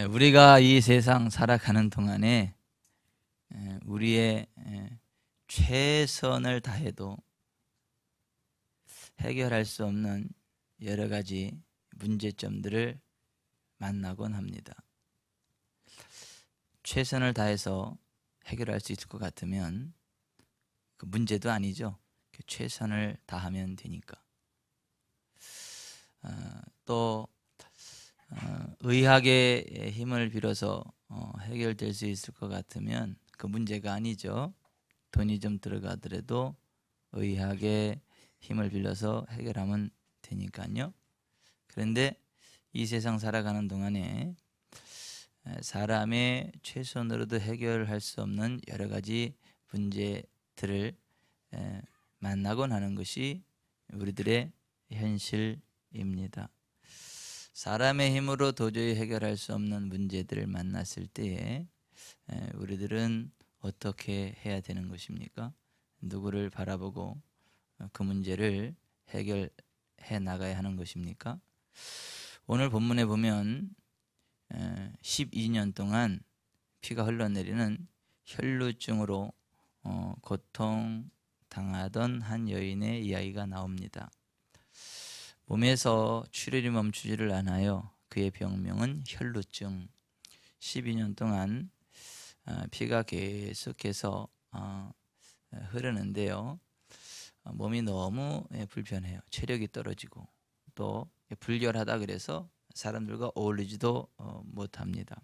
우리가 이 세상 살아가는 동안에 우리의 최선을 다해도 해결할 수 없는 여러 가지 문제점들을 만나곤 합니다. 최선을 다해서 해결할 수 있을 것 같으면 그 문제도 아니죠. 최선을 다하면 되니까. 또 의학의 힘을 빌어서 해결될 수 있을 것 같으면 그 문제가 아니죠. 돈이 좀 들어가더라도 의학의 힘을 빌려서 해결하면 되니까요. 그런데 이 세상 살아가는 동안에 사람의 최선으로도 해결할 수 없는 여러 가지 문제들을 만나곤 하는 것이 우리들의 현실입니다. 사람의 힘으로 도저히 해결할 수 없는 문제들을 만났을 때에 우리들은 어떻게 해야 되는 것입니까? 누구를 바라보고 그 문제를 해결해 나가야 하는 것입니까? 오늘 본문에 보면 12년 동안 피가 흘러내리는 혈루증으로 고통당하던 한 여인의 이야기가 나옵니다. 몸에서 출혈이 멈추지를 않아요. 그의 병명은 혈루증. 12년 동안 피가 계속해서 흐르는데요. 몸이 너무 불편해요. 체력이 떨어지고 또 불결하다 그래서 사람들과 어울리지도 못합니다.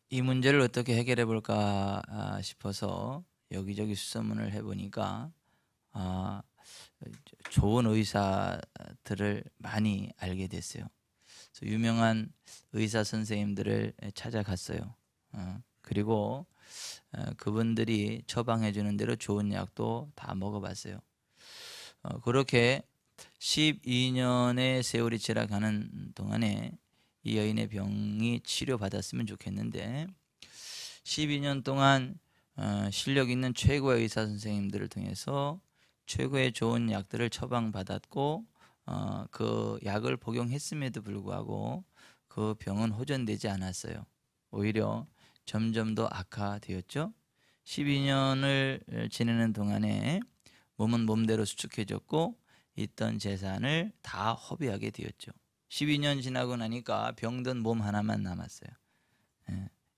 이 문제를 어떻게 해결해 볼까 싶어서 여기저기 수소문을 해보니까 좋은 의사들을 많이 알게 됐어요. 그래서 유명한 의사 선생님들을 찾아갔어요. 그리고 그분들이 처방해 주는 대로 좋은 약도 다 먹어봤어요. 그렇게 12년의 세월이 지나가는 동안에 이 여인의 병이 치료받았으면 좋겠는데 12년 동안 실력 있는 최고의 의사 선생님들을 통해서 최고의 좋은 약들을 처방받았고 그 약을 복용했음에도 불구하고 그 병은 호전되지 않았어요. 오히려 점점 더 악화되었죠. 12년을 지내는 동안에 몸은 몸대로 수축해졌고 있던 재산을 다 허비하게 되었죠. 12년 지나고 나니까 병든 몸 하나만 남았어요.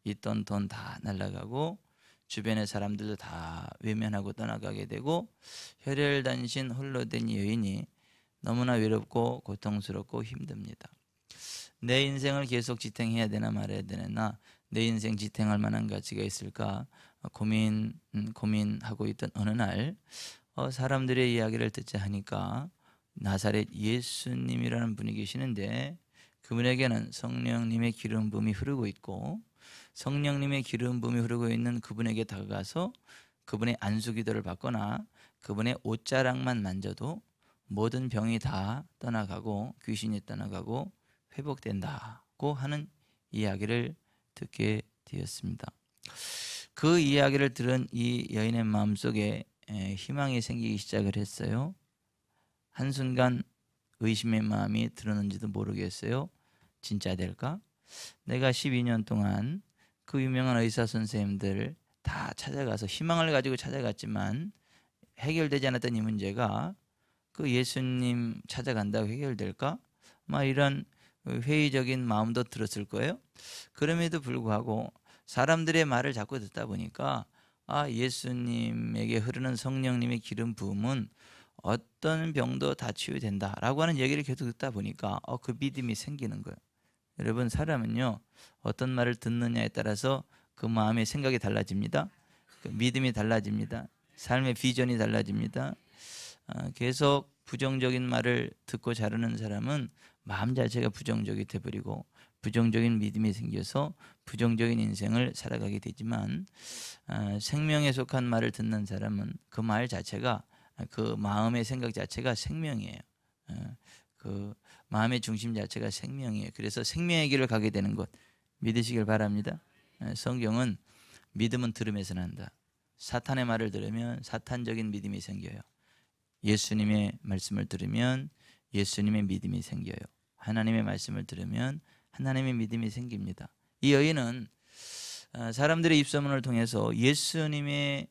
있던 돈 다 날아가고 주변의 사람들도 다 외면하고 떠나가게 되고 혈혈단신 홀로 된 여인이 너무나 외롭고 고통스럽고 힘듭니다. 내 인생을 계속 지탱해야 되나 말아야 되나, 내 인생 지탱할 만한 가치가 있을까 고민하고 있던 어느 날 사람들의 이야기를 듣자 하니까 나사렛 예수님이라는 분이 계시는데 그분에게는 성령님의 기름 부음이 흐르고 있고 성령님의 기름 부음이 흐르고 있는 그분에게 다가가서 그분의 안수기도를 받거나 그분의 옷자락만 만져도 모든 병이 다 떠나가고 귀신이 떠나가고 회복된다고 하는 이야기를 듣게 되었습니다. 그 이야기를 들은 이 여인의 마음속에 희망이 생기기 시작을 했어요. 한순간 의심의 마음이 들었는지도 모르겠어요. 진짜 될까? 내가 12년 동안 그 유명한 의사 선생님들 다 찾아가서 희망을 가지고 찾아갔지만 해결되지 않았던 이 문제가 그 예수님 찾아간다고 해결될까? 막 이런 회의적인 마음도 들었을 거예요. 그럼에도 불구하고 사람들의 말을 자꾸 듣다 보니까 예수님에게 흐르는 성령님의 기름 부음은 어떤 병도 다 치유된다라고 하는 얘기를 계속 듣다 보니까 그 믿음이 생기는 거예요. 여러분, 사람은요 어떤 말을 듣느냐에 따라서 그 마음의 생각이 달라집니다. 그 믿음이 달라집니다. 삶의 비전이 달라집니다. 계속 부정적인 말을 듣고 자르는 사람은 마음 자체가 부정적이 돼버리고 부정적인 믿음이 생겨서 부정적인 인생을 살아가게 되지만 생명에 속한 말을 듣는 사람은 그 말 자체가 그 마음의 생각 자체가 생명이에요. 그 마음의 중심 자체가 생명이에요. 그래서 생명의 길을 가게 되는 것 믿으시길 바랍니다. 성경은 믿음은 들음에서 난다. 사탄의 말을 들으면 사탄적인 믿음이 생겨요. 예수님의 말씀을 들으면 예수님의 믿음이 생겨요. 하나님의 말씀을 들으면 하나님의 믿음이 생깁니다. 이 여인은 사람들의 입소문을 통해서 예수님에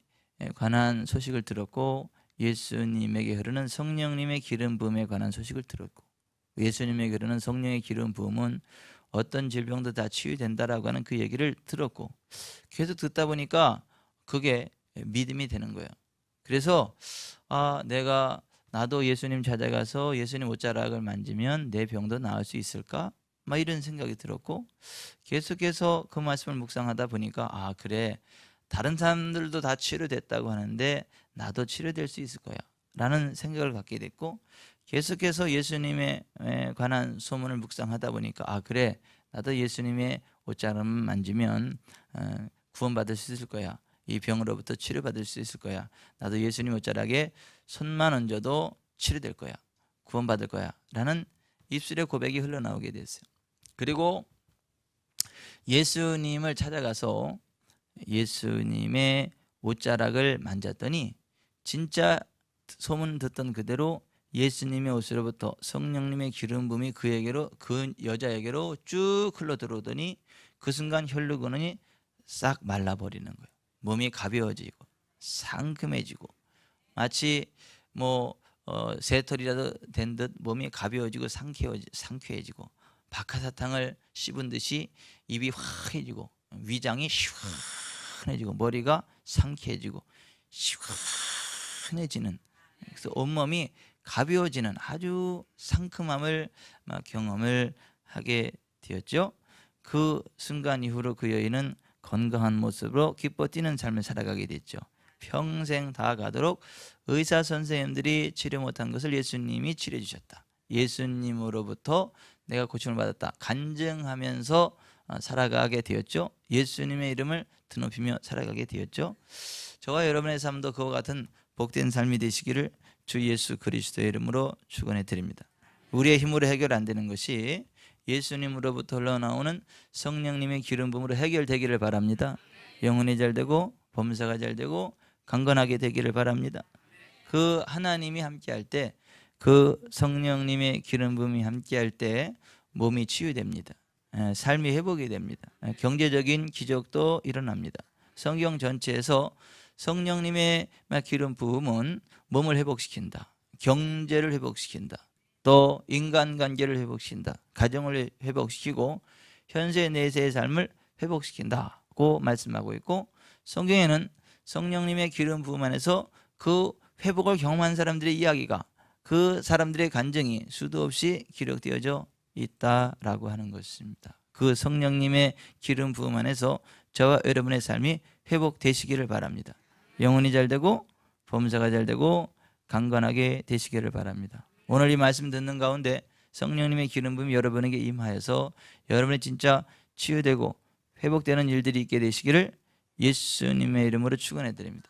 관한 소식을 들었고 예수님에게 흐르는 성령님의 기름 부음에 관한 소식을 들었고 예수님에게 흐르는 성령의 기름 부음은 어떤 질병도 다 치유된다라고 하는 그 얘기를 들었고 계속 듣다 보니까 그게 믿음이 되는 거예요. 그래서 나도 예수님 찾아가서 예수님 옷자락을 만지면 내 병도 나을 수 있을까? 막 이런 생각이 들었고 계속해서 그 말씀을 묵상하다 보니까 그래, 다른 사람들도 다 치료됐다고 하는데 나도 치료될 수 있을 거야 라는 생각을 갖게 됐고 계속해서 예수님에 관한 소문을 묵상하다 보니까 그래, 나도 예수님의 옷자락을 만지면 구원받을 수 있을 거야. 이 병으로부터 치료받을 수 있을 거야. 나도 예수님 옷자락에 손만 얹어도 치료될 거야. 구원받을 거야 라는 입술의 고백이 흘러나오게 됐어요. 그리고 예수님을 찾아가서 예수님의 옷자락을 만졌더니 진짜 소문 듣던 그대로 예수님의 옷으로부터 성령님의 기름 부음이 그 여자에게로 쭉 흘러 들어오더니 그 순간 혈루근이 싹 말라버리는 거예요. 몸이 가벼워지고 상큼해지고 마치 새털이라도 된 듯 몸이 가벼워지고 상쾌해지고 박하사탕을 씹은 듯이 입이 화해지고 위장이 시원해지고 머리가 상쾌해지고 시원해지는, 그래서 온몸이 가벼워지는 아주 상큼함을 경험을 하게 되었죠. 그 순간 이후로 그 여인은 건강한 모습으로 기뻐 뛰는 삶을 살아가게 됐죠. 평생 다 가도록 의사 선생님들이 치료 못한 것을 예수님이 치료해 주셨다. 예수님으로부터 내가 고침을 받았다 간증하면서 살아가게 되었죠. 예수님의 이름을 드높이며 살아가게 되었죠. 저와 여러분의 삶도 그와 같은 복된 삶이 되시기를 주 예수 그리스도의 이름으로 축원해 드립니다. 우리의 힘으로 해결 안 되는 것이 예수님으로부터 흘러나오는 성령님의 기름 부음으로 해결되기를 바랍니다. 영혼이 잘되고 범사가 잘되고 강건하게 되기를 바랍니다. 그 하나님이 함께할 때, 그 성령님의 기름 부음이 함께할 때 몸이 치유됩니다. 삶이 회복이 됩니다. 경제적인 기적도 일어납니다. 성경 전체에서 성령님의 기름 부음은 몸을 회복시킨다, 경제를 회복시킨다, 또 인간관계를 회복시킨다, 가정을 회복시키고 현세 내세의 삶을 회복시킨다고 말씀하고 있고, 성경에는 성령님의 기름 부음 안에서 그 회복을 경험한 사람들의 이야기가, 그 사람들의 간증이 수도 없이 기록되어져 있다라고 하는 것입니다. 그 성령님의 기름 부음 안에서 저와 여러분의 삶이 회복되시기를 바랍니다. 영혼이 잘되고 범사가 잘되고 강건하게 되시기를 바랍니다. 오늘 이 말씀 듣는 가운데 성령님의 기름 부음이 여러분에게 임하여서 여러분이 진짜 치유되고 회복되는 일들이 있게 되시기를 예수님의 이름으로 축원해 드립니다.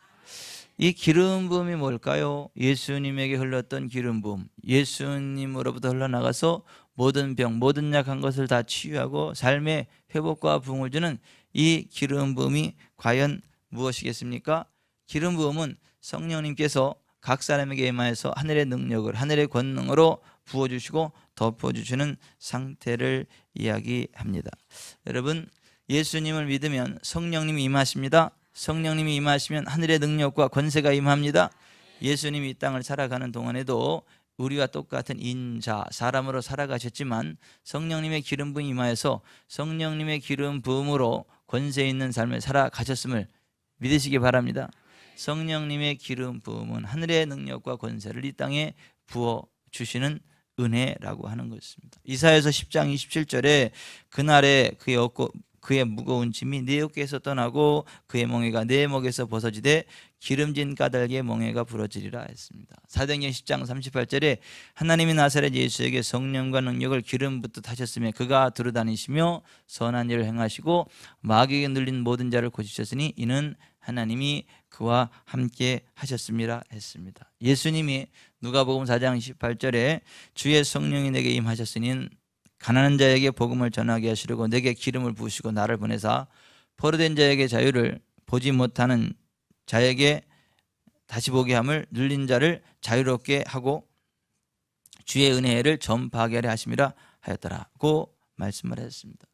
이 기름 부음이 뭘까요? 예수님에게 흘렀던 기름 부음, 예수님으로부터 흘러나가서 모든 병, 모든 약한 것을 다 치유하고 삶의 회복과 부흥을 주는 이 기름 부음이 과연 무엇이겠습니까? 기름 부음은 성령님께서 각 사람에게 임하여서 하늘의 능력을, 하늘의 권능으로 부어주시고 덮어주시는 상태를 이야기합니다. 여러분, 예수님을 믿으면 성령님이 임하십니다. 성령님이 임하시면 하늘의 능력과 권세가 임합니다. 예수님이 이 땅을 살아가는 동안에도 우리와 똑같은 인자, 사람으로 살아가셨지만 성령님의 기름 부음이 임하여서 성령님의 기름 부음으로 권세 있는 삶을 살아가셨음을 믿으시기 바랍니다. 성령님의 기름 부음은 하늘의 능력과 권세를 이 땅에 부어주시는 은혜라고 하는 것입니다. 이사야서 10장 27절에 그날에 그의 무거운 짐이 내 어깨에서 떠나고 그의 멍에가 내 목에서 벗어지되 기름진 까닭의 멍에가 부러지리라 했습니다. 사도행전 10장 38절에 하나님이 나사렛 예수에게 성령과 능력을 기름 붓듯 하셨으며 그가 두루다니시며 선한 일을 행하시고 마귀에게 눌린 모든 자를 고치셨으니 이는 하나님이 그와 함께 하셨습니다 했습니다. 예수님이 누가복음 4장 18절에 주의 성령이 내게 임하셨으니 가난한 자에게 복음을 전하게 하시려고 내게 기름을 부으시고 나를 보내사 포로된 자에게 자유를, 보지 못하는 자에게 다시 보게 함을, 눌린 자를 자유롭게 하고 주의 은혜를 전파하게 하려 하심이라 하였더라고 말씀을 하셨습니다.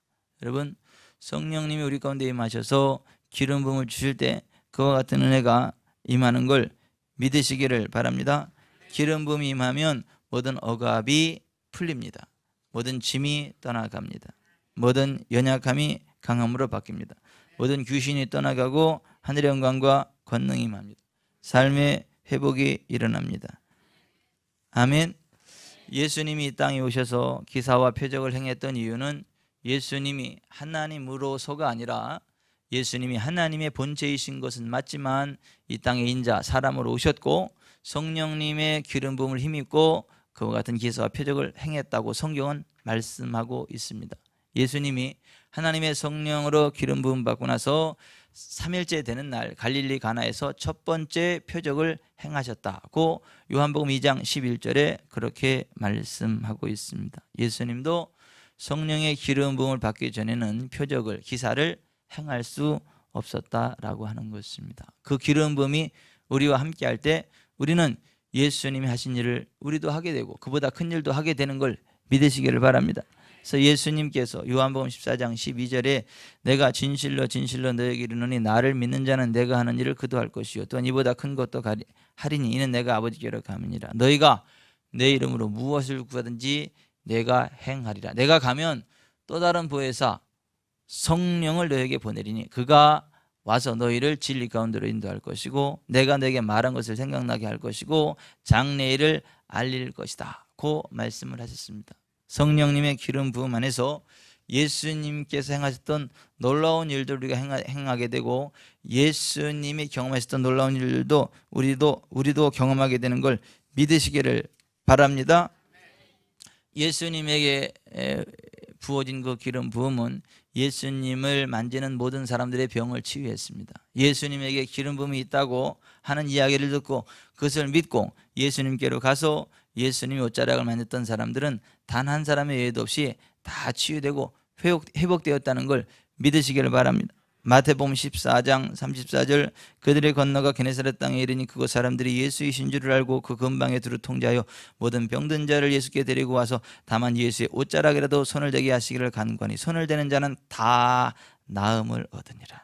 여러분, 성령님이 우리 가운데 임하셔서 기름 부음을 주실 때 그와 같은 은혜가 임하는 걸 믿으시기를 바랍니다. 기름 부음이 임하면 모든 억압이 풀립니다. 모든 짐이 떠나갑니다. 모든 연약함이 강함으로 바뀝니다. 모든 귀신이 떠나가고 하늘의 영광과 권능이 임합니다. 삶의 회복이 일어납니다. 아멘. 예수님이 이 땅에 오셔서 기사와 표적을 행했던 이유는 예수님이 하나님으로서가 아니라 예수님이 하나님의 본체이신 것은 맞지만 이 땅에 인자 사람으로 오셨고 성령님의 기름 부음을 힘입고 그와 같은 기사와 표적을 행했다고 성경은 말씀하고 있습니다. 예수님이 하나님의 성령으로 기름 부음 받고 나서 3일째 되는 날 갈릴리 가나에서 첫 번째 표적을 행하셨다고 요한복음 2장 11절에 그렇게 말씀하고 있습니다. 예수님도 성령의 기름 부음을 받기 전에는 표적을 기사를 행할 수 없었다라고 하는 것입니다. 그 기름 부음이 우리와 함께 할 때 우리는 예수님이 하신 일을 우리도 하게 되고 그보다 큰 일도 하게 되는 걸 믿으시기를 바랍니다. 그래서 예수님께서 요한복음 14장 12절에 내가 진실로 진실로 너에게 이르노니 나를 믿는 자는 내가 하는 일을 그도 할 것이요 또한 이보다 큰 것도 하리니 이는 내가 아버지께로 가느니라. 너희가 내 이름으로 무엇을 구하든지 내가 행하리라. 내가 가면 또 다른 보혜사 성령을 너에게 보내리니 그가 와서 너희를 진리 가운데로 인도할 것이고 내가 너에게 말한 것을 생각나게 할 것이고 장래일을 알릴 것이다 고 말씀을 하셨습니다. 성령님의 기름 부음 안에서 예수님께서 행하셨던 놀라운 일들 우리가 행하게 되고 예수님이 경험하셨던 놀라운 일들도 우리도 경험하게 되는 걸 믿으시기를 바랍니다. 예수님에게 부어진 그 기름 부음은 예수님을 만지는 모든 사람들의 병을 치유했습니다. 예수님에게 기름 부음이 있다고 하는 이야기를 듣고 그것을 믿고 예수님께로 가서 예수님이 옷자락을 만졌던 사람들은 단 한 사람의 예외도 없이 다 치유되고 회복되었다는 걸 믿으시기를 바랍니다. 마태복음 14장 34절 그들의 건너가 게네사렛 땅에 이르니 그곳 사람들이 예수이신 줄을 알고 그 근방에 두루 통제하여 모든 병든 자를 예수께 데리고 와서 다만 예수의 옷자락이라도 손을 대게 하시기를 간구하니 손을 대는 자는 다 나음을 얻으니라.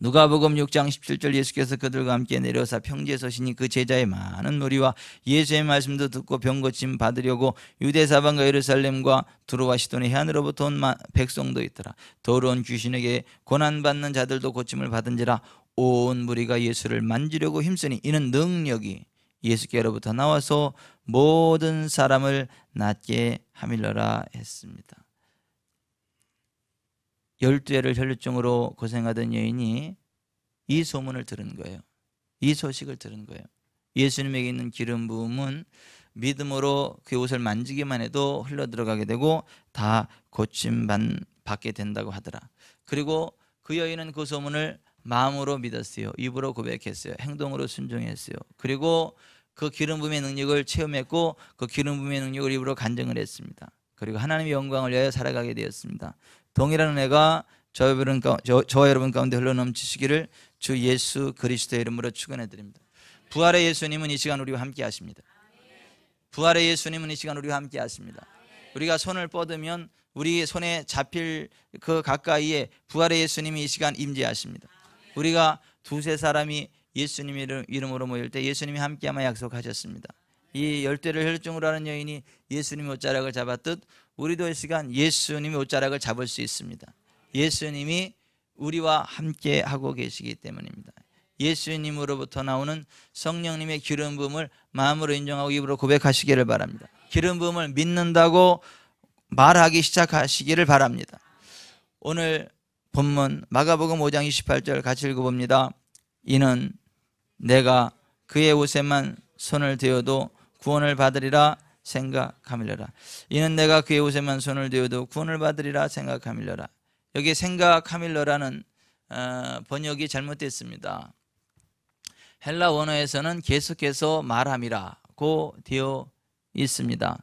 누가복음 6장 17절 예수께서 그들과 함께 내려오사 평지에 서시니 그 제자의 많은 무리와 예수의 말씀도 듣고 병 고침 받으려고 유대 사방과 예루살렘과 두로와 시돈의 해안으로부터 온 백성도 있더라. 더러운 귀신에게 고난받는 자들도 고침을 받은지라 온 무리가 예수를 만지려고 힘쓰니 이는 능력이 예수께로부터 나와서 모든 사람을 낫게 하밀러라 했습니다. 12해를 혈루증으로 고생하던 여인이 이 소문을 들은 거예요. 이 소식을 들은 거예요. 예수님에게 있는 기름 부음은 믿음으로 그 옷을 만지기만 해도 흘러들어가게 되고 다 고침받게 된다고 하더라. 그리고 그 여인은 그 소문을 마음으로 믿었어요. 입으로 고백했어요. 행동으로 순종했어요. 그리고 그 기름 부음의 능력을 체험했고 그 기름 부음의 능력을 입으로 간증을 했습니다. 그리고 하나님의 영광을 위하여 살아가게 되었습니다. 동일한 은혜가 저와 여러분 가운데 흘러넘치시기를 주 예수 그리스도의 이름으로 축원해 드립니다. 부활의 예수님은 이 시간 우리와 함께 하십니다. 부활의 예수님은 이 시간 우리와 함께 하십니다. 우리가 손을 뻗으면 우리 손에 잡힐 그 가까이에 부활의 예수님이 이 시간 임재하십니다. 우리가 두세 사람이 예수님의 이름으로 모일 때 예수님이 함께하마 약속하셨습니다. 이 10대를 혈증으로 하는 여인이 예수님의 옷자락을 잡았듯 우리도 이 시간 예수님의 옷자락을 잡을 수 있습니다. 예수님이 우리와 함께 하고 계시기 때문입니다. 예수님으로부터 나오는 성령님의 기름 부음을 마음으로 인정하고 입으로 고백하시기를 바랍니다. 기름 부음을 믿는다고 말하기 시작하시기를 바랍니다. 오늘 본문 마가복음 5장 28절 같이 읽어봅니다. 이는 내가 그의 옷에만 손을 대어도 구원을 받으리라 생각하밀려라. 이는 내가 그의 옷에만 손을 대어도 구원을 받으리라 생각하밀려라. 여기 생각하밀려라는 번역이 잘못됐습니다. 헬라 원어에서는 계속해서 말함이라고 되어 있습니다.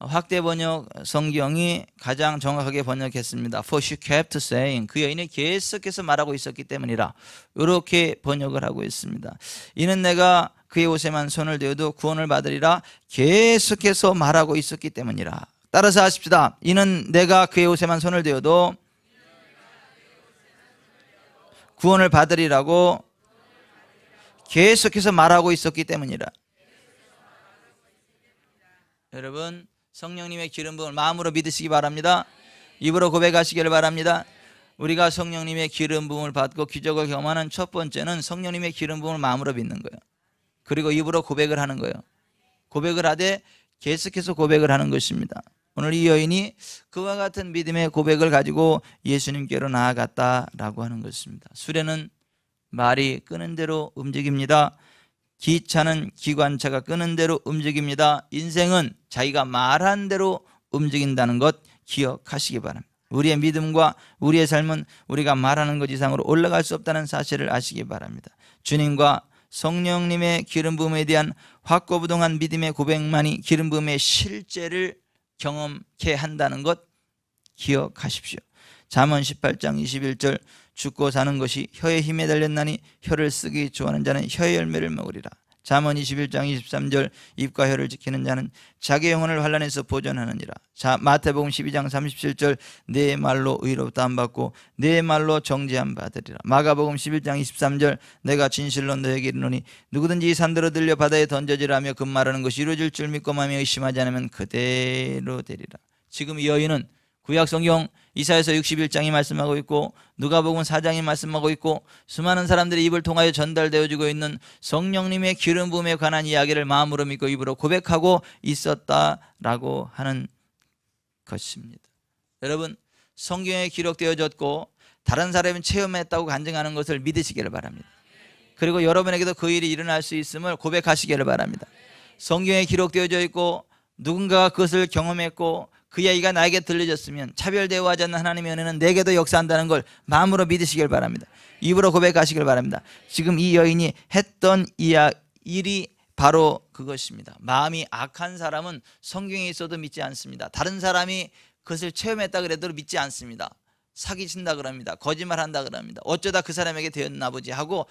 확대 번역 성경이 가장 정확하게 번역했습니다. For she kept saying, 그 여인이 계속해서 말하고 있었기 때문이라, 이렇게 번역을 하고 있습니다. 이는 내가 그의 옷에만 손을 대어도 구원을 받으리라 계속해서 말하고 있었기 때문이라. 따라서 하십시다. 이는 내가 그의 옷에만 손을 대어도 구원을 받으리라고 계속해서 말하고 있었기 때문이라. 여러분, 성령님의 기름 부음을 마음으로 믿으시기 바랍니다. 입으로 고백하시기를 바랍니다. 우리가 성령님의 기름 부음을 받고 기적을 경험하는 첫 번째는 성령님의 기름 부음을 마음으로 믿는 거예요. 그리고 입으로 고백을 하는 거예요. 고백을 하되 계속해서 고백을 하는 것입니다. 오늘 이 여인이 그와 같은 믿음의 고백을 가지고 예수님께로 나아갔다라고 하는 것입니다. 수레는 말이 끄는 대로 움직입니다. 기차는 기관차가 끄는 대로 움직입니다. 인생은 자기가 말한 대로 움직인다는 것 기억하시기 바랍니다. 우리의 믿음과 우리의 삶은 우리가 말하는 것 이상으로 올라갈 수 없다는 사실을 아시기 바랍니다. 주님과 성령님의 기름 부음에 대한 확고부동한 믿음의 고백만이 기름 부음의 실제를 경험케 한다는 것 기억하십시오. 잠언 18장 21절 죽고 사는 것이 혀의 힘에 달렸나니 혀를 쓰기 좋아하는 자는 혀의 열매를 먹으리라. 잠언 21장 23절 입과 혀를 지키는 자는 자기 영혼을 환난에서 보존하느니라. 마태복음 12장 37절 내 말로 의롭다 안 받고 내 말로 정죄함 받으리라. 마가복음 11장 23절 내가 진실로 너에게 이르노니 누구든지 이 산들어 들려 바다에 던져지라며 그 말하는 것이 이루어질 줄 믿고 마음에 의심하지 않으면 그대로 되리라. 지금 이 여인은 구약성경 이사야서 61장이 말씀하고 있고 누가복음 4장이 말씀하고 있고 수많은 사람들의 입을 통하여 전달되어지고 있는 성령님의 기름 부음에 관한 이야기를 마음으로 믿고 입으로 고백하고 있었다라고 하는 것입니다. 여러분, 성경에 기록되어졌고 다른 사람이 체험했다고 간증하는 것을 믿으시기를 바랍니다. 그리고 여러분에게도 그 일이 일어날 수 있음을 고백하시기를 바랍니다. 성경에 기록되어져 있고 누군가가 그것을 경험했고 그 이야기가 나에게 들려졌으면 차별대우하지 않는 하나님의 은혜는 내게도 역사한다는 걸 마음으로 믿으시길 바랍니다. 입으로 고백하시길 바랍니다. 지금 이 여인이 했던 일이 바로 그것입니다. 마음이 악한 사람은 성경에 있어도 믿지 않습니다. 다른 사람이 그것을 체험했다 그래도 믿지 않습니다. 사기친다 그럽니다. 거짓말한다 그럽니다. 어쩌다 그 사람에게 되었나 보지 하고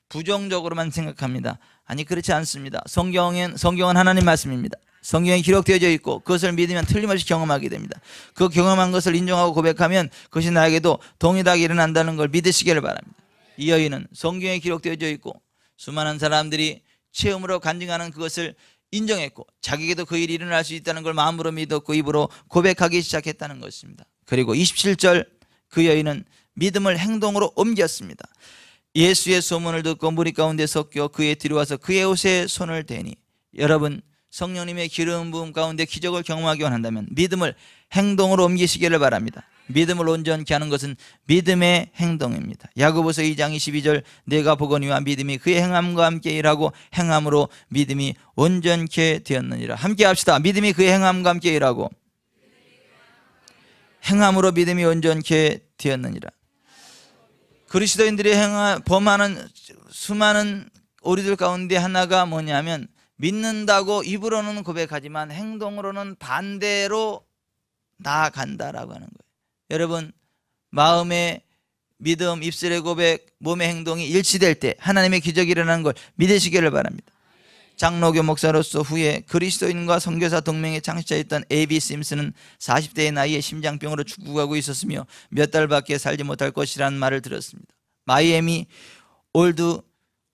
부정적으로만 생각합니다. 아니, 그렇지 않습니다. 성경은 하나님 말씀입니다. 성경에 기록되어져 있고 그것을 믿으면 틀림없이 경험하게 됩니다. 그 경험한 것을 인정하고 고백하면 그것이 나에게도 동일하게 일어난다는 걸 믿으시기를 바랍니다. 이 여인은 성경에 기록되어져 있고 수많은 사람들이 체험으로 간증하는 그것을 인정했고 자기에게도 그 일이 일어날 수 있다는 걸 마음으로 믿었고 입으로 고백하기 시작했다는 것입니다. 그리고 27절 그 여인은 믿음을 행동으로 옮겼습니다. 예수의 소문을 듣고 무리 가운데 섞여 그의 뒤로 와서 그의 옷에 손을 대니. 여러분, 성령님의 기름 부음 가운데 기적을 경험하기 원한다면 믿음을 행동으로 옮기시기를 바랍니다. 믿음을 온전케 하는 것은 믿음의 행동입니다. 야고보서 2장 22절 내가 보거니와 믿음이 그의 행함과 함께 일하고 행함으로 믿음이 온전케 되었느니라. 함께 합시다. 믿음이 그의 행함과 함께 일하고 행함으로 믿음이 온전케 되었느니라. 그리스도인들이 범하는 수많은 오류들 가운데 하나가 뭐냐면 믿는다고 입으로는 고백하지만 행동으로는 반대로 나아간다라고 하는 거예요. 여러분, 마음의 믿음, 입술의 고백, 몸의 행동이 일치될 때 하나님의 기적이 일어나는 걸 믿으시기를 바랍니다. 장로교 목사로서 후에 그리스도인과 선교사 동맹의 창시자였던 A.B. 심슨은 40대의 나이에 심장병으로 죽어가고 있었으며 몇 달밖에 살지 못할 것이라는 말을 들었습니다. 마이애미 올드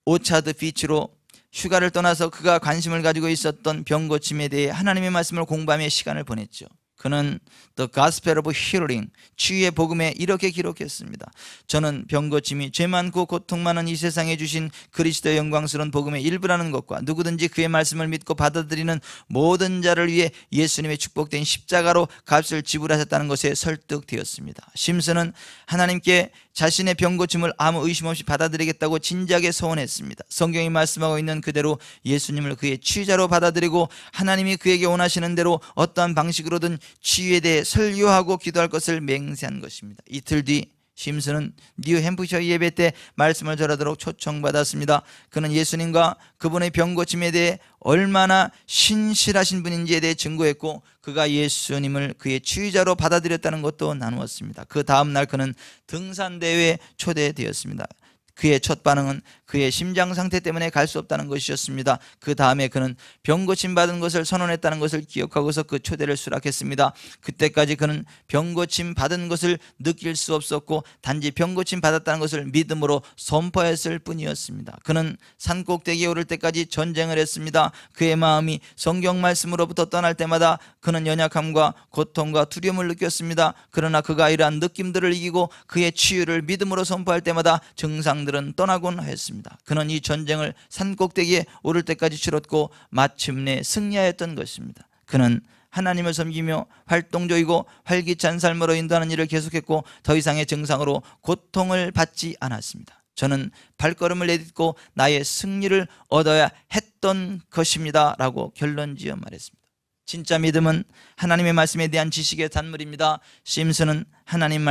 오차드 비치로 휴가를 떠나서 그가 관심을 가지고 있었던 병고침에 대해 하나님의 말씀을 공부하며 시간을 보냈죠. 그는 The Gospel of Healing, 치유의 복음에 이렇게 기록했습니다. 저는 병고침이 죄 많고 고통 많은 이 세상에 주신 그리스도의 영광스러운 복음의 일부라는 것과 누구든지 그의 말씀을 믿고 받아들이는 모든 자를 위해 예수님의 축복된 십자가로 값을 지불하셨다는 것에 설득되었습니다. 심슨은 하나님께 자신의 병고침을 아무 의심 없이 받아들이겠다고 진지하게 소원했습니다. 성경이 말씀하고 있는 그대로 예수님을 그의 치유자로 받아들이고 하나님이 그에게 원하시는 대로 어떠한 방식으로든 치유에 대해 설교하고 기도할 것을 맹세한 것입니다. 이틀 뒤 심슨은 뉴햄프셔 예배 때 말씀을 전하도록 초청받았습니다. 그는 예수님과 그분의 병고침에 대해 얼마나 신실하신 분인지에 대해 증거했고 그가 예수님을 그의 치유자로 받아들였다는 것도 나누었습니다. 그 다음 날 그는 등산대회에 초대되었습니다. 그의 첫 반응은 그의 심장 상태 때문에 갈 수 없다는 것이었습니다. 그 다음에 그는 병 고침 받은 것을 선언했다는 것을 기억하고서 그 초대를 수락했습니다. 그때까지 그는 병 고침 받은 것을 느낄 수 없었고 단지 병 고침 받았다는 것을 믿음으로 선포했을 뿐이었습니다. 그는 산꼭대기에 오를 때까지 전쟁을 했습니다. 그의 마음이 성경 말씀으로부터 떠날 때마다 그는 연약함과 고통과 두려움을 느꼈습니다. 그러나 그가 이러한 느낌들을 이기고 그의 치유를 믿음으로 선포할 때마다 증상들은 떠나곤 했습니다. 그는 이 전쟁을 산꼭대기에 오를 때까지 치렀고 마침내 승리하였던 것입니다. 그는 하나님을 섬기며 활동적이고 활기찬 삶으로 인도하는 일을 계속했고 더 이상의 증상으로 고통을 받지 않았습니다. 저는 발걸음을 내딛고 나의 승리를 얻어야 했던 것입니다 라고 결론지어 말했습니다. 진짜 믿음은 하나님의 말씀에 대한 지식의 단물입니다. 심슨은 하나님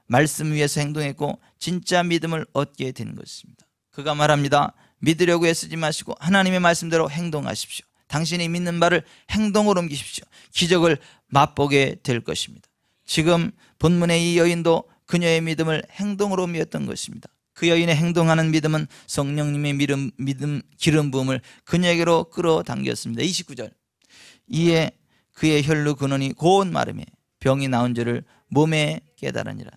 말씀 위에서 행동했고 진짜 믿음을 얻게 된 것입니다. 그가 말합니다. 믿으려고 애쓰지 마시고 하나님의 말씀대로 행동하십시오. 당신이 믿는 바를 행동으로 옮기십시오. 기적을 맛보게 될 것입니다. 지금 본문의 이 여인도 그녀의 믿음을 행동으로 옮겼던 것입니다. 그 여인의 행동하는 믿음은 성령님의 믿음 기름 부음을 그녀에게로 끌어당겼습니다. 29절. 이에 그의 혈루 근원이 고운 마름에 병이 나온 줄을 몸에 깨달으니라.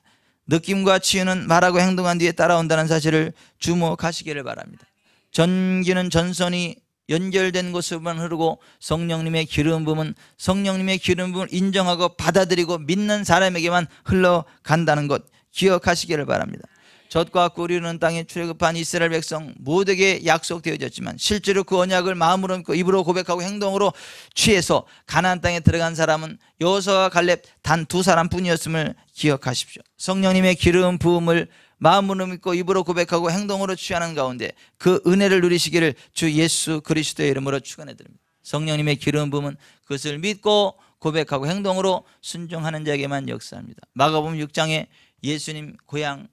느낌과 치유는 말하고 행동한 뒤에 따라온다는 사실을 주목하시기를 바랍니다. 전기는 전선이 연결된 곳으로만 흐르고 성령님의 기름 부음은 성령님의 기름 부음을 인정하고 받아들이고 믿는 사람에게만 흘러간다는 것 기억하시기를 바랍니다. 젖과 꿀이 흐르는 땅에 출애굽한 이스라엘 백성 모두에게 약속되어졌지만 실제로 그 언약을 마음으로 믿고 입으로 고백하고 행동으로 취해서 가나안 땅에 들어간 사람은 여호수아와 갈렙 단 두 사람뿐이었음을 기억하십시오. 성령님의 기름 부음을 마음으로 믿고 입으로 고백하고 행동으로 취하는 가운데 그 은혜를 누리시기를 주 예수 그리스도의 이름으로 축원해 드립니다. 성령님의 기름 부음은 그것을 믿고 고백하고 행동으로 순종하는 자에게만 역사합니다. 마가복음 6장에 예수님 고향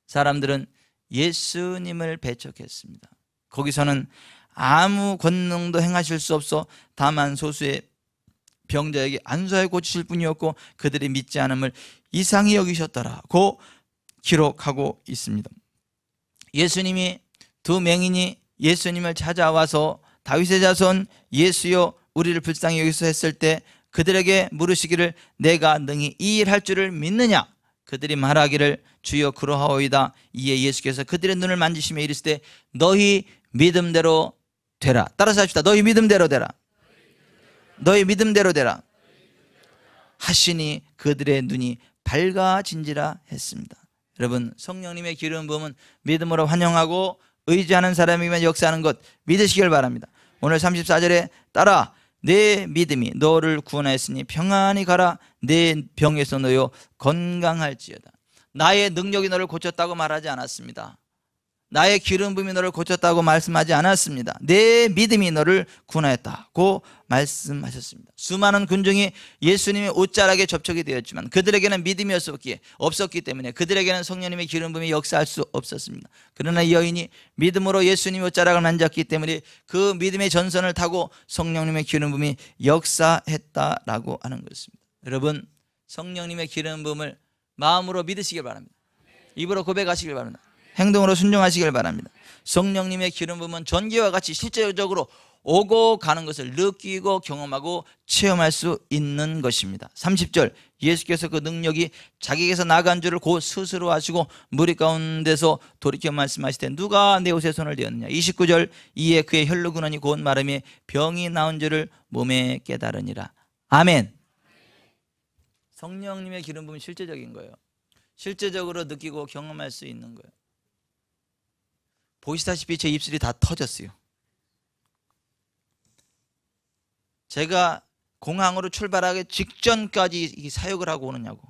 사람들은 예수님을 배척했습니다. 거기서는 아무 권능도 행하실 수 없어 다만 소수의 병자에게 안수하여 고치실 뿐이었고 그들이 믿지 않음을 이상히 여기셨더라고 기록하고 있습니다. 예수님이 두 맹인이 예수님을 찾아와서 다윗의 자손 예수여 우리를 불쌍히 여기소 했을 때 그들에게 물으시기를 내가 능히 이 일 할 줄을 믿느냐? 그들이 말하기를 주여 그러하오이다. 이에 예수께서 그들의 눈을 만지시며 이르시되 너희 믿음대로 되라. 따라서 합시다. 너희 믿음대로 되라. 너희 믿음대로 되라 하시니 그들의 눈이 밝아진지라 했습니다. 여러분 성령님의 기름 부음은 믿음으로 환영하고 의지하는 사람이면 역사하는 것 믿으시길 바랍니다. 오늘 34절에 따라 내 믿음이 너를 구원하였으니 평안히 가라. 내 병에서 너여 건강할지어다. 나의 능력이 너를 고쳤다고 말하지 않았습니다. 나의 기름 부음이 너를 고쳤다고 말씀하지 않았습니다. 내 믿음이 너를 구원하였다고 말씀하셨습니다. 수많은 군중이 예수님의 옷자락에 접촉이 되었지만 그들에게는 믿음이 없었기 때문에 그들에게는 성령님의 기름 부음이 역사할 수 없었습니다. 그러나 이 여인이 믿음으로 예수님의 옷자락을 만졌기 때문에 그 믿음의 전선을 타고 성령님의 기름 부음이 역사했다라고 하는 것입니다. 여러분 성령님의 기름 부음을 마음으로 믿으시길 바랍니다. 입으로 고백하시길 바랍니다. 행동으로 순종하시길 바랍니다. 성령님의 기름 부음은 전기와 같이 실제적으로 오고 가는 것을 느끼고 경험하고 체험할 수 있는 것입니다. 30절 예수께서 그 능력이 자기에게서 나간 줄을 곧 스스로 아시고 무리 가운데서 돌이켜 말씀하시되 누가 내 옷에 손을 대었느냐. 29절 이에 그의 혈루 근원이 고운 마름에 병이 나온 줄을 몸에 깨달으니라. 아멘. 성령님의 기름 부음은 실제적인 거예요. 실제적으로 느끼고 경험할 수 있는 거예요. 보시다시피 제 입술이 다 터졌어요. 제가 공항으로 출발하기 직전까지 사역을 하고 오느냐고,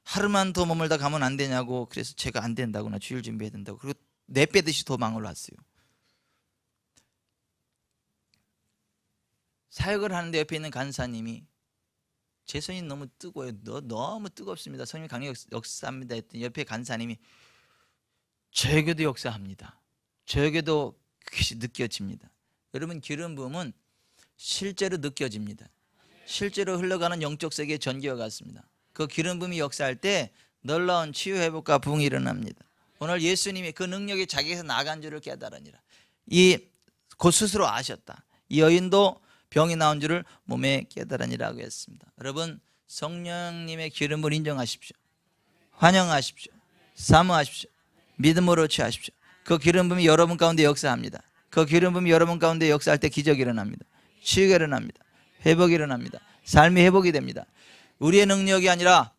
하루만 더 머물다 가면 안 되냐고, 그래서 제가 안 된다구나, 주일 준비해야 된다고, 그리고 내빼듯이 도망을 왔어요. 사역을 하는데 옆에 있는 간사님이 제 손이 너무 뜨거워요. 너무 뜨겁습니다. 성령 강력 역사합니다 했더니 옆에 간사님이 저에게도 역사합니다. 저에게도 그것이 느껴집니다. 여러분 기름 부음은 실제로 느껴집니다. 실제로 흘러가는 영적 세계의 전기와 같습니다. 그 기름 부음이 역사할 때 놀라운 치유 회복과 부흥이 일어납니다. 오늘 예수님이 그 능력이 자기에서 나간 줄을 깨달으니라. 이 곧 스스로 아셨다. 이 여인도 병이 나온 줄을 몸에 깨달으니라고 했습니다. 여러분, 성령님의 기름을 인정하십시오. 환영하십시오. 사모하십시오. 믿음으로 취하십시오. 그 기름 부음이 여러분 가운데 역사합니다. 그 기름 부음이 여러분 가운데 역사할 때 기적이 일어납니다. 치유가 일어납니다. 회복이 일어납니다. 삶이 회복이 됩니다. 우리의 능력이 아니라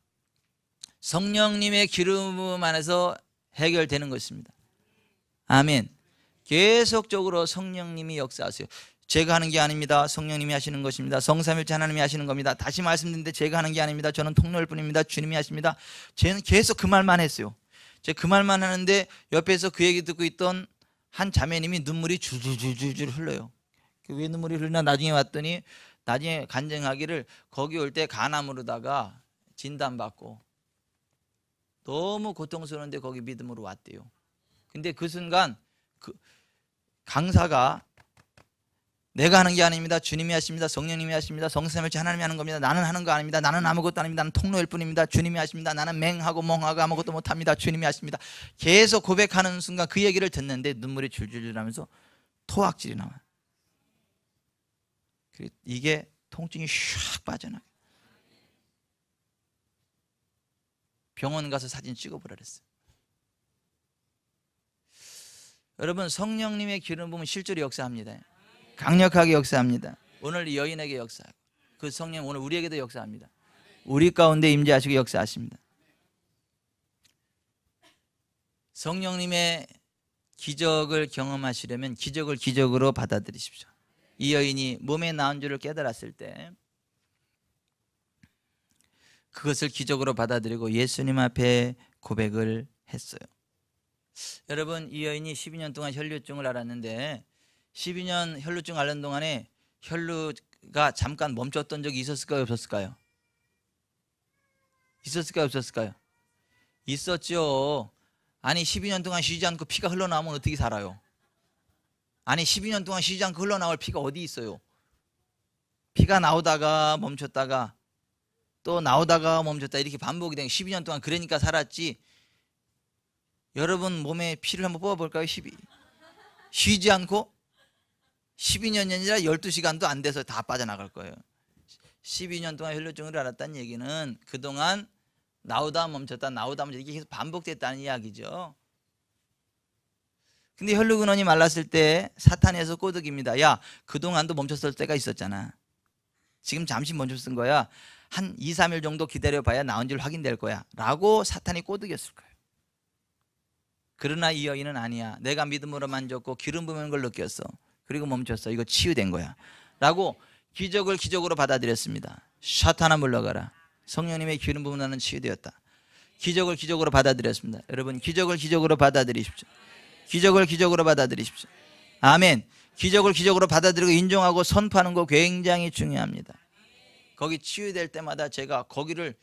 성령님의 기름 부음 안에서 해결되는 것입니다. 아멘. 계속적으로 성령님이 역사하세요. 제가 하는 게 아닙니다. 성령님이 하시는 것입니다. 성삼일체 하나님이 하시는 겁니다. 다시 말씀드리는데 제가 하는 게 아닙니다. 저는 통로일 뿐입니다. 주님이 하십니다. 저는 계속 그 말만 했어요. 제가 그 말만 하는데 옆에서 그 얘기 듣고 있던 한 자매님이 눈물이 줄줄줄줄 흘러요. 왜 눈물이 흘러나 나중에 왔더니 나중에 간증하기를 거기 올 때 간암으로다가 진단받고 너무 고통스러운데 거기 믿음으로 왔대요. 근데 그 순간 그 강사가 내가 하는 게 아닙니다. 주님이 하십니다. 성령님이 하십니다. 성삼일체 하나님이 하는 겁니다. 나는 하는 거 아닙니다. 나는 아무것도 아닙니다. 나는 통로일 뿐입니다. 주님이 하십니다. 나는 맹하고 멍하고 아무것도 못합니다. 주님이 하십니다. 계속 고백하는 순간 그 얘기를 듣는데 눈물이 줄줄줄 나면서 토악질이 나와요. 이게 통증이 샥 빠져나가요. 병원 가서 사진 찍어보라 그랬어요. 여러분, 성령님의 기름 부음은 실제로 역사합니다. 강력하게 역사합니다. 오늘 이 여인에게 역사하고 그 성령 오늘 우리에게도 역사합니다. 우리 가운데 임재하시고 역사하십니다. 성령님의 기적을 경험하시려면 기적을 기적으로 받아들이십시오. 이 여인이 몸에 나은 줄을 깨달았을 때 그것을 기적으로 받아들이고 예수님 앞에 고백을 했어요. 여러분, 이 여인이 12년 동안 혈류증을 앓았는데 12년 혈류증 앓는 동안에 혈류가 잠깐 멈췄던 적이 있었을까요? 없었을까요? 있었을까요? 없었을까요? 있었죠. 아니 12년 동안 쉬지 않고 피가 흘러나오면 어떻게 살아요? 아니 12년 동안 쉬지 않고 흘러나올 피가 어디 있어요? 피가 나오다가 멈췄다가 또 나오다가 멈췄다 이렇게 반복이 된 12년 동안 그러니까 살았지. 여러분 몸에 피를 한번 뽑아볼까요? 쉬지 않고 12년이 아니라 12시간도 안 돼서 다 빠져나갈 거예요. 12년 동안 혈류증을 앓았다는 얘기는 그동안 나오다 멈췄다 나오다 멈췄다 이게 계속 반복됐다는 이야기죠. 근데 혈류근원이 말랐을 때 사탄에서 꼬드깁니다. 야, 그동안도 멈췄을 때가 있었잖아. 지금 잠시 멈췄은 거야. 한 2, 3일 정도 기다려봐야 나온 줄 확인될 거야 라고 사탄이 꼬드겼을 거예요. 그러나 이 여인은 아니야. 내가 믿음으로 만졌고 기름 부은 걸 느꼈어. 그리고 멈췄어. 이거 치유된 거야 라고 기적을 기적으로 받아들였습니다. 사탄아 물러가라. 성령님의 기름 부은 나는 치유되었다. 기적을 기적으로 받아들였습니다. 여러분, 기적을 기적으로 받아들이십시오. 기적을 기적으로 받아들이십시오. 아멘. 기적을 기적으로 받아들이고 인정하고 선포하는 거 굉장히 중요합니다. 거기 치유될 때마다 제가 거기를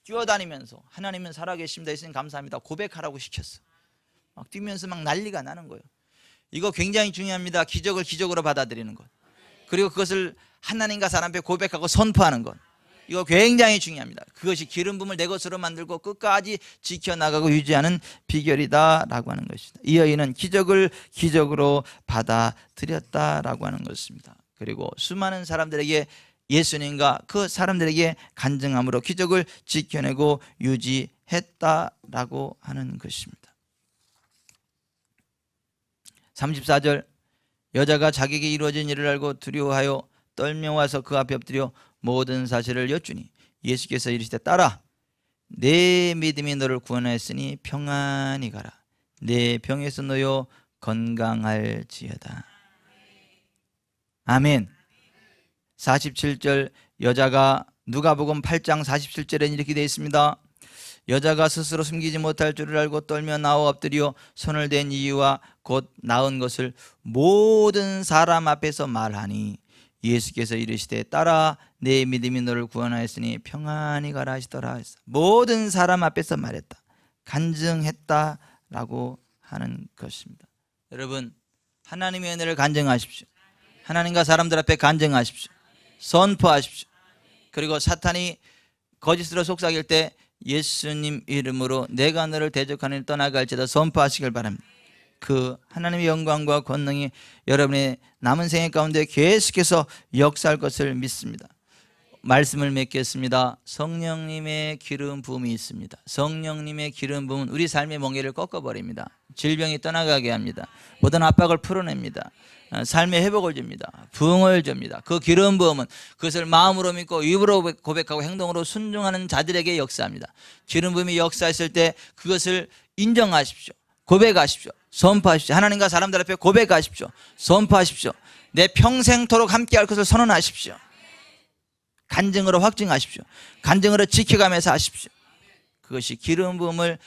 뛰어다니면서 하나님은 살아계십니다 예수님 감사합니다 고백하라고 시켰어. 막 뛰면서 막 난리가 나는 거예요. 이거 굉장히 중요합니다. 기적을 기적으로 받아들이는 것, 그리고 그것을 하나님과 사람 앞에 고백하고 선포하는 것, 이거 굉장히 중요합니다. 그것이 기름 부음을 내 것으로 만들고 끝까지 지켜나가고 유지하는 비결이다라고 하는 것입니다. 이 여인은 기적을 기적으로 받아들였다라고 하는 것입니다. 그리고 수많은 사람들에게 예수님과 그 사람들에게 간증함으로 기적을 지켜내고 유지했다라고 하는 것입니다. 34절, 여자가 자기에게 이루어진 일을 알고 두려워하여 떨며 와서 그 앞에 엎드려 모든 사실을 여쭈니 예수께서 이르시되 딸아, 내 믿음이 너를 구원하였으니 평안히 가라. 내 병에서 놓여 건강할지어다. 아멘. 47절, 여자가 누가복음 8장 47절에는 이렇게 되어 있습니다. 여자가 스스로 숨기지 못할 줄을 알고 떨며 나와 엎드려 손을 댄 이유와 곧 나은 것을 모든 사람 앞에서 말하니 예수께서 이르시되 딸아, 내 믿음이 너를 구원하였으니 평안히 가라 하시더라 했어. 모든 사람 앞에서 말했다, 간증했다라고 하는 것입니다. 여러분, 하나님의 은혜를 간증하십시오. 하나님과 사람들 앞에 간증하십시오. 선포하십시오. 그리고 사탄이 거짓으로 속삭일 때 예수님 이름으로 내가 너를 대적하는 떠나갈지다 선포하시길 바랍니다. 그 하나님의 영광과 권능이 여러분의 남은 생애 가운데 계속해서 역사할 것을 믿습니다. 말씀을 맺겠습니다. 성령님의 기름 부음이 있습니다. 성령님의 기름 부음은 우리 삶의 멍에를 꺾어버립니다. 질병이 떠나가게 합니다. 모든 압박을 풀어냅니다. 삶의 회복을 줍니다. 부흥을 줍니다. 그 기름 부음은 그것을 마음으로 믿고 입으로 고백하고 행동으로 순종하는 자들에게 역사합니다. 기름 부음이 역사했을 때 그것을 인정하십시오. 고백하십시오. 선포하십시오. 하나님과 사람들 앞에 고백하십시오. 선포하십시오. 내 평생토록 함께할 것을 선언하십시오. 간증으로 확증하십시오. 간증으로 지켜가면서 하십시오. 그것이 기름 부음을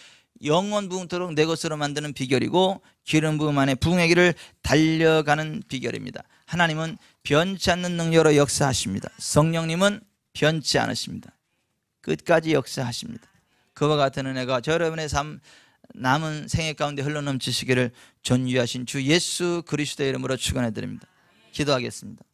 영원 부흥토록 내 것으로 만드는 비결이고 기름 부음 안에 부흥의 길을 달려가는 비결입니다. 하나님은 변치 않는 능력으로 역사하십니다. 성령님은 변치 않으십니다. 끝까지 역사하십니다. 그와 같은 은혜가 저 여러분의 삶 남은 생애 가운데 흘러넘치시기를 존귀하신 주 예수 그리스도의 이름으로 축원해 드립니다. 기도하겠습니다.